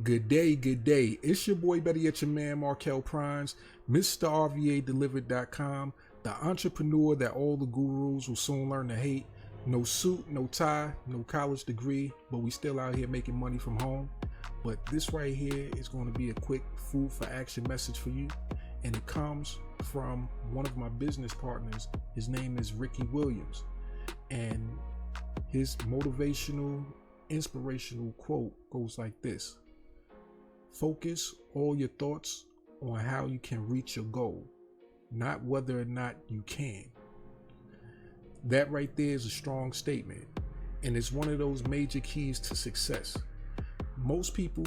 Good day, good day. It's your boy Betty at your man Markel Prines, Mr. RVADelivered.com, the entrepreneur that all the gurus will soon learn to hate. No suit, no tie, no college degree, but we still out here making money from home. But this right here is going to be a quick food for action message for you. And it comes from one of my business partners. His name is Ricky Williams. And his motivational, inspirational quote goes like this: focus all your thoughts on how you can reach your goal, not whether or not you can. That right there is a strong statement, and it's one of those major keys to success. Most people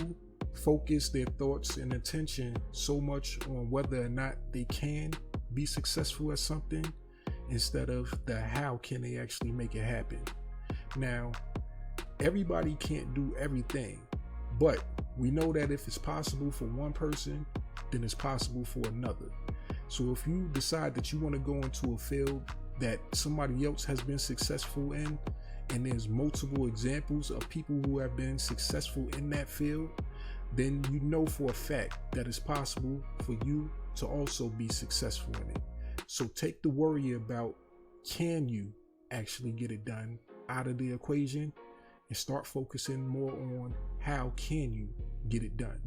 focus their thoughts and attention so much on whether or not they can be successful at something instead of the how can they actually make it happen. Now, everybody can't do everything, but we know that if it's possible for one person, then it's possible for another. So if you decide that you want to go into a field that somebody else has been successful in, and there's multiple examples of people who have been successful in that field, then you know for a fact that it's possible for you to also be successful in it. So take the worry about can you actually get it done out of the equation and start focusing more on how can you get it done.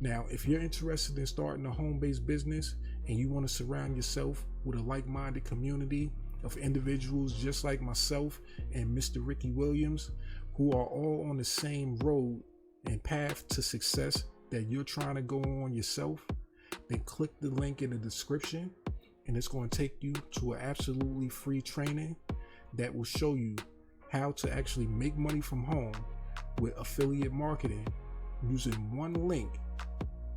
Now, if you're interested in starting a home-based business and you want to surround yourself with a like-minded community of individuals just like myself and Mr. Ricky Williams, who are all on the same road and path to success that you're trying to go on yourself, then click the link in the description and it's going to take you to an absolutely free training that will show you how to actually make money from home with affiliate marketing using one link,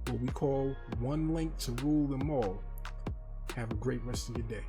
what we call one link to rule them all. Have a great rest of your day.